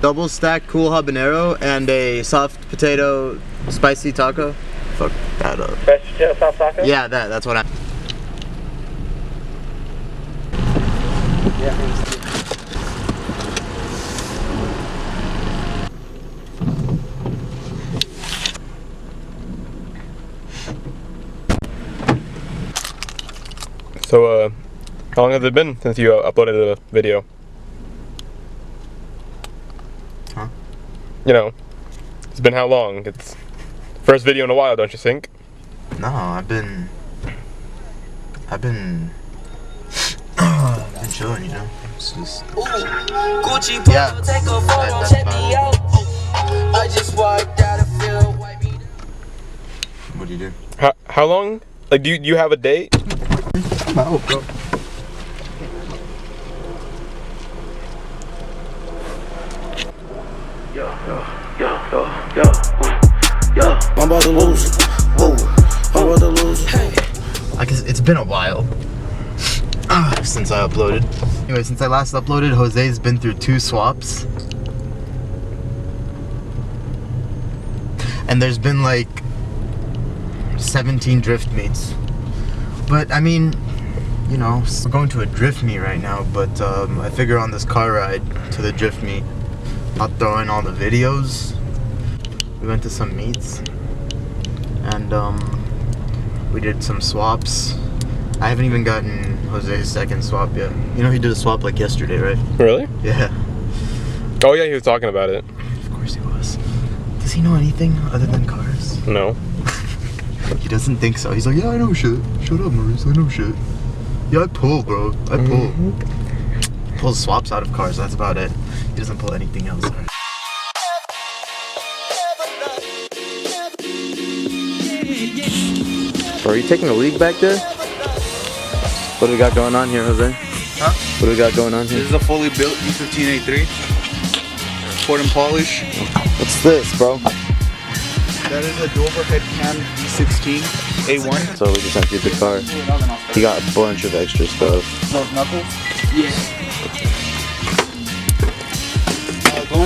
double stack cool habanero and a soft potato spicy taco. Fuck that up. Spicy potato soft taco? Yeah, that's what I. Yeah. So, how long has it been since you uploaded a video? Huh? You know, it's been how long? It's first video in a while, don't you think? No, I've been chilling, you know. It's just, yeah. That's about it. I just walked out of field. What do you do? How long? Like, do you have a date? Oh, bro. Yo. I'm about to lose. Whoa. I'm about to lose. I guess it's been a while since I uploaded. Anyway, since I last uploaded, Jose's been through 2 swaps. And there's been like 17 drift meets. But I mean, you know, we're going to a drift meet right now, but I figure on this car ride to the drift meet, I'll throw in all the videos. We went to some meets and we did some swaps. I haven't even gotten Jose's second swap yet. You know, he did a swap like yesterday, right? Really? Yeah. Oh yeah, he was talking about it. Of course he was. Does he know anything other than cars? No. He doesn't think so. He's like, yeah, I know shit. Shut up, Maurice. I know shit. Yeah, I pull, bro. I pull. Pulls swaps out of cars. That's about it. He doesn't pull anything else. Bro, are you taking a leak back there? What do we got going on here, Jose? Huh? What do we got going on here? This is a fully built E15A3. Port and polish. What's this, bro? That is a dual overhead cam E16 A1. So we just emptied the car. He got a bunch of extra stuff. Those knuckles? Yeah.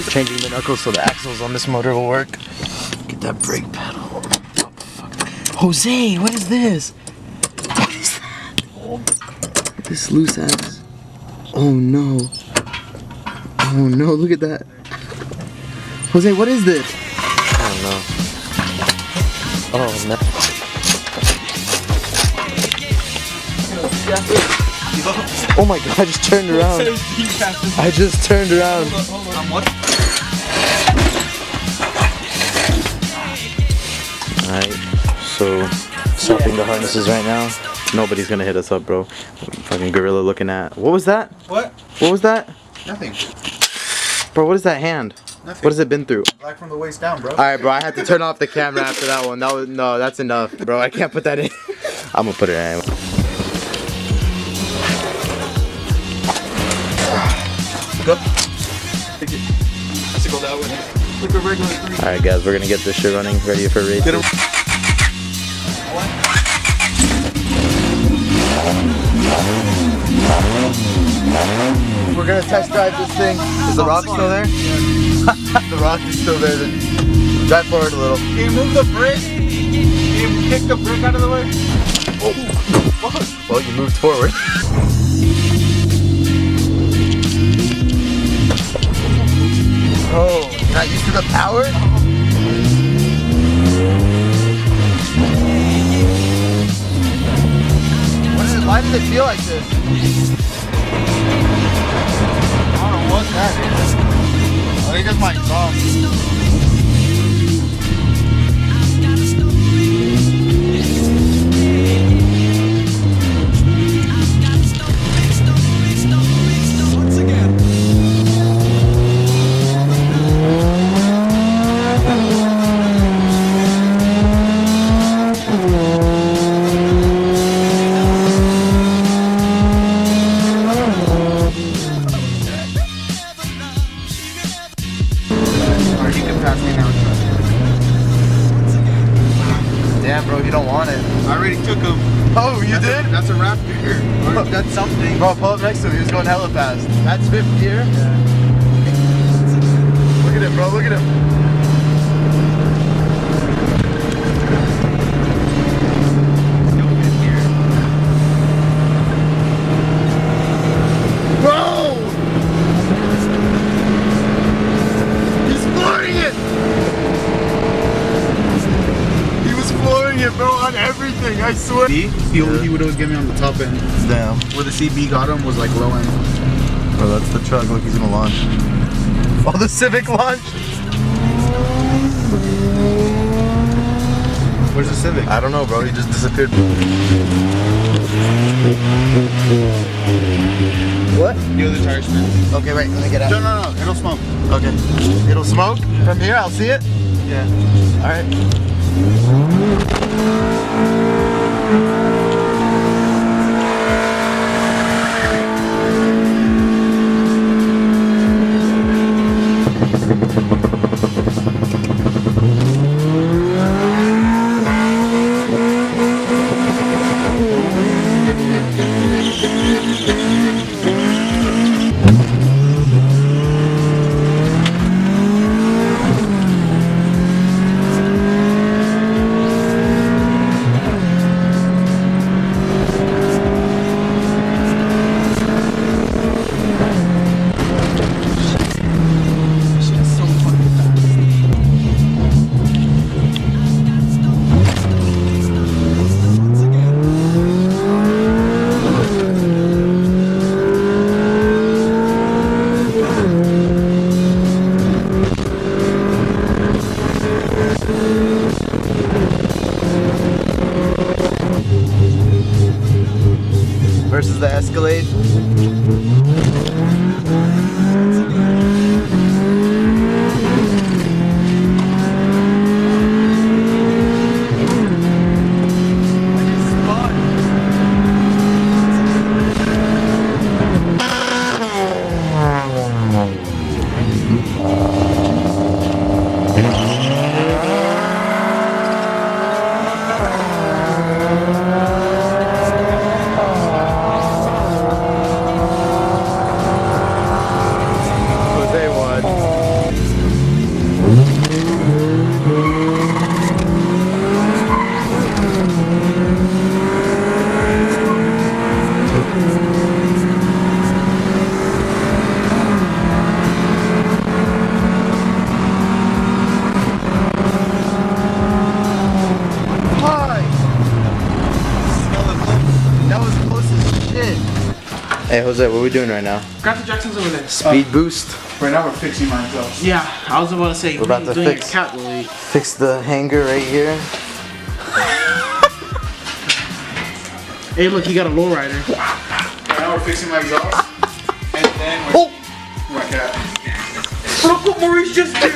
Changing the knuckles so the axles on this motor will work. Get that brake pedal. Oh, fuck. Jose, what is this? What is that? This loose ass. Oh no. Oh no, look at that. Jose, what is this? Oh no. Oh no. Oh my god, I just turned around. I just turned around. Alright, so swapping the harnesses right now. Nobody's gonna hit us up, bro. Fucking gorilla looking at. What was that? What? What was that? Nothing. Bro, what is that hand? Nothing. What has it been through? Black from the waist down, bro. Alright, bro, I had to turn off the camera after that one. That was no, that's enough, bro. I can't put that in. I'm gonna put it in. Go. Take it. Has to go that way. Like a regular 3. Alright, guys, we're gonna get this shit running, ready for race. We're gonna test drive this thing. Is the rock still there? The rock is still there. Drive forward a little. Can you move the brick? Can you kick the brick out of the way? Oh. Well, you moved forward. Oh, you're not used to the power? Why does it feel like this? I don't know what that is. I think that's my exhaust. Damn, bro, you don't want it. I already took him. Oh, you did? That's a Raptor. Or that's something. Bro, pull up next to him. He was going hella fast. That's fifth gear? Yeah. Look at him, bro. Look at him. Bro! He's flooring it! He was flooring it, bro, on everything, I swear. He would always get me on the top end. Damn. Where the CB got him was like low end. Bro, that's the truck. Look, he's gonna launch. Oh, the Civic launched! Where's the Civic? I don't know, bro. He just disappeared. What? The other tire spins. Okay, wait. Let me get out. No. It'll smoke. Okay. It'll smoke from here. I'll see it. Yeah. All right. Versus the Escalade. Hey Jose, what are we doing right now? Grab the Jacksons over there. Speed boost. Right now we're fixing my exhaust. Yeah, I was about to say, We're about to doing fix- a calculate. Fix the hanger right here. Hey, look, you got a lowrider. Right now we're fixing my exhaust. And then we're... Oh! My cat. Look what Maurice just did!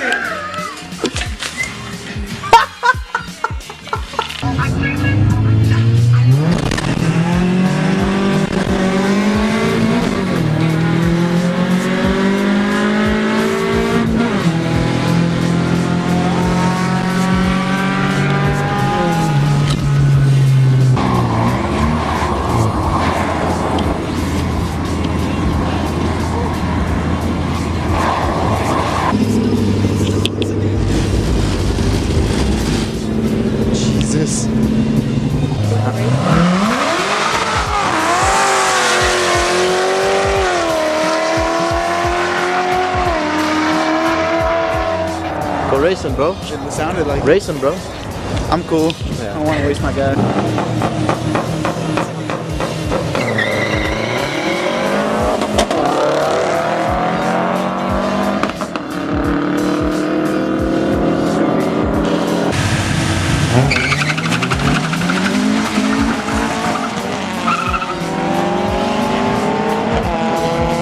Jesus. Go racing, bro. It sounded like... Racing, bro. I'm cool. Yeah. I don't want to waste my gas.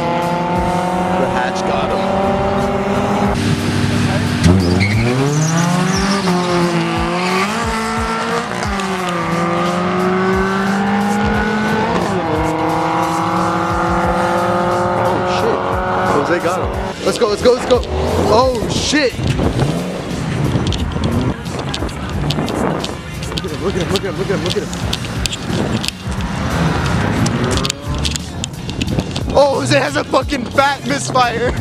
The hatch got him. Oh shit. Jose got him. Let's go, let's go, let's go. Oh shit. Look at him, look at him, look at him, look at him, look at him. Oh, Jose has a fucking fat misfire.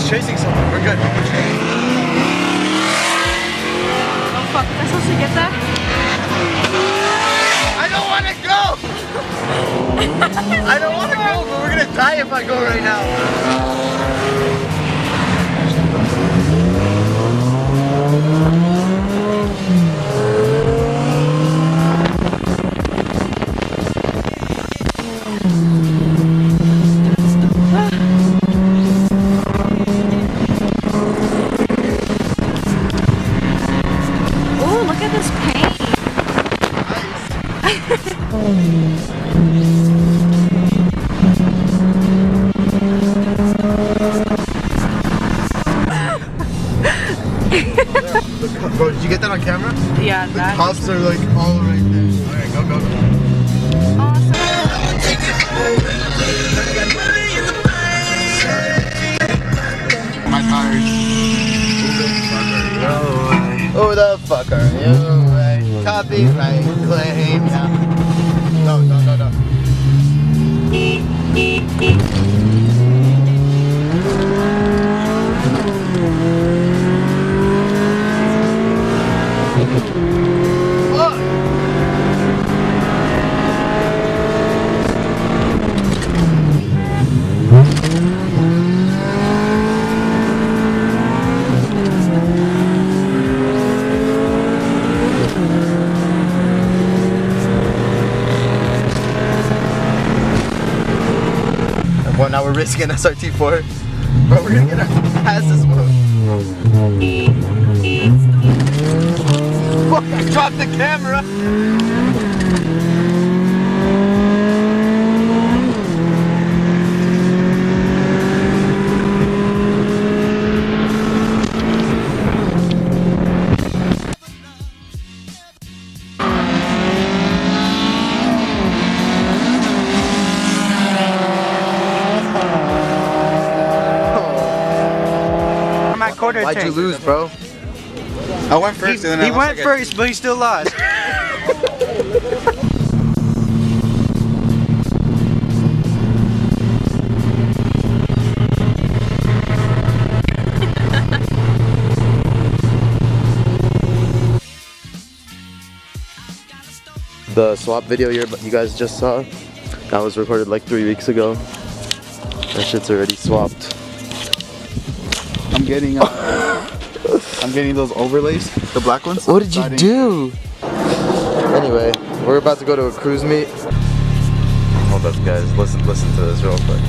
He's chasing someone. We're good. Oh fuck, am I supposed to get that? I don't want to go! I don't want to go, but we're gonna die if I go right now. Oh, look at this paint. Bro, did you get that on camera? Yeah, The that. cops are like all right there. Alright, go, go, go. Awesome. My tires. Who the fuck are you? Right? Copyright claim, yeah. No, no, no, no. Fuck! Well, now we're risking an SRT4. Bro, we're gonna get our asses whooped. Fuck, I dropped the camera! Why'd you lose, bro? I went first and then He I went first, but he still lost. The swap video you guys just saw, that was recorded like 3 weeks ago. That shit's already swapped. I'm getting those overlays, the black ones. What did you do? Anyway, we're about to go to a cruise meet. Hold up, guys. Listen to this real quick.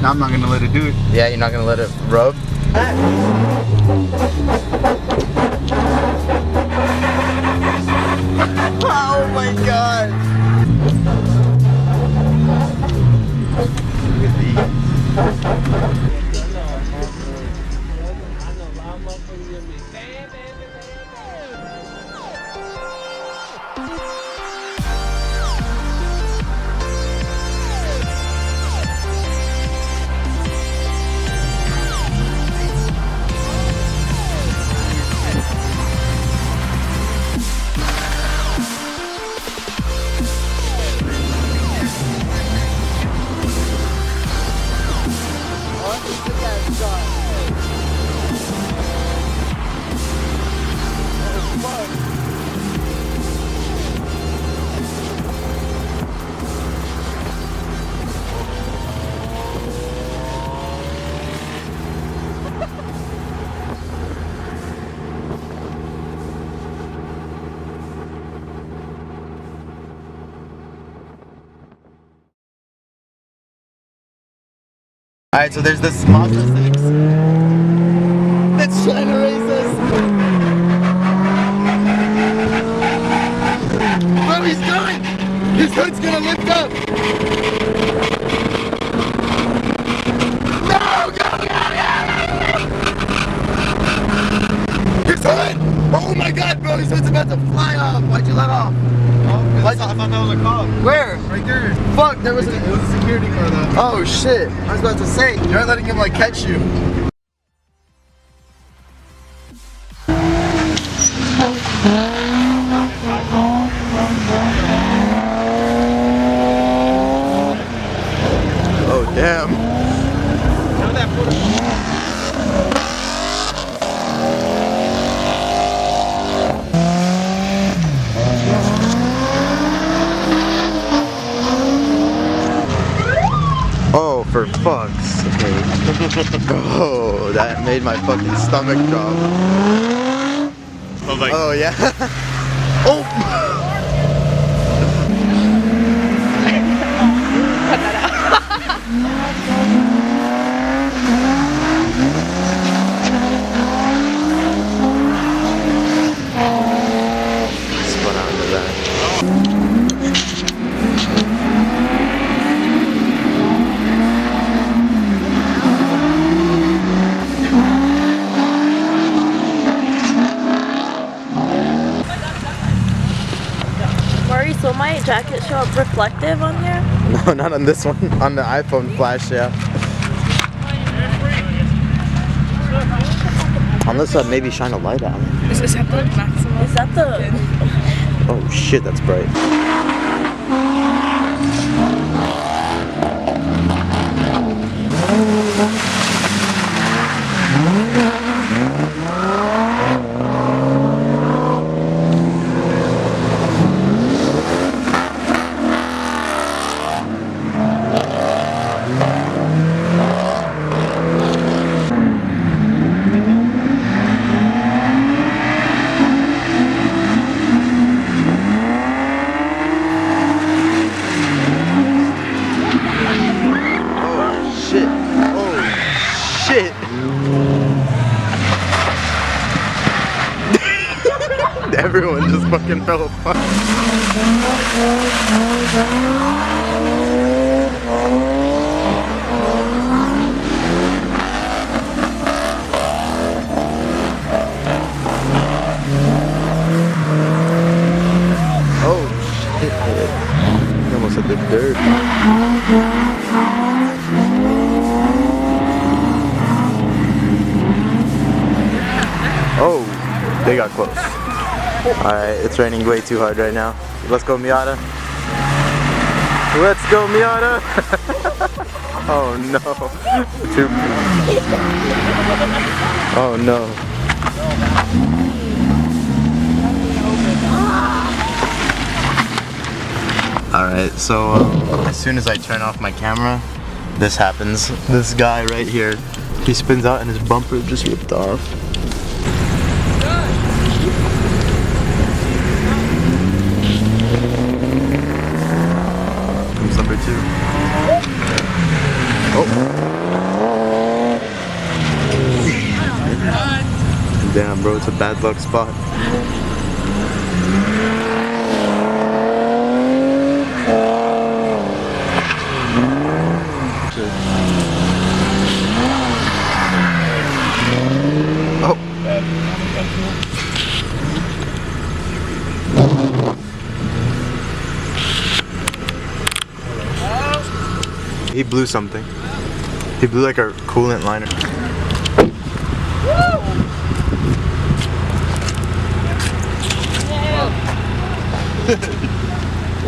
Now I'm not gonna let it do it. Yeah, you're not gonna let it rub? Oh my god! Look at these. Alright, so there's this Mazda 6 that's trying to race us. Bro, he's going! His hood's gonna lift up! No! Go! His hood! Oh my god, bro, his hood's about to fly off! Why'd you let off? I thought that was a cop. Where? Right there. Fuck, there was It was a security car though. Oh shit, I was about to say, you're not letting him like catch you. Oh damn. Oh, for fuck's sake. Oh, that made my fucking stomach drop. Oh, yeah. Oh! Spun out into that. Maurice, will my jacket show up reflective on here? No, not on this one. On the iPhone flash, yeah. Unless I maybe shine a light out. Is this at the maximum? Is that the... Oh shit, that's bright. Shit! Everyone just fucking fell apart. Oh shit! I almost hit the dirt. Oh, they got close. Alright, it's raining way too hard right now. Let's go, Miata. Let's go, Miata! Oh no. Oh no. Alright, so as soon as I turn off my camera, this happens. This guy right here, he spins out and his bumper just ripped off. Number 2. Oh. Damn, bro, it's a bad luck spot. Oh. He blew something. He blew like a coolant liner.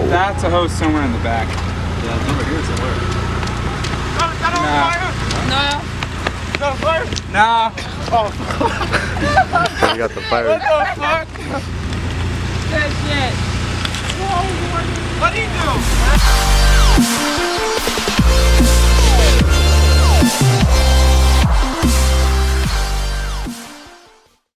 That's a hose somewhere in the back. Yeah, it's over here somewhere. Nah. Oh. We got the fire. What the fuck? That shit. What do you do?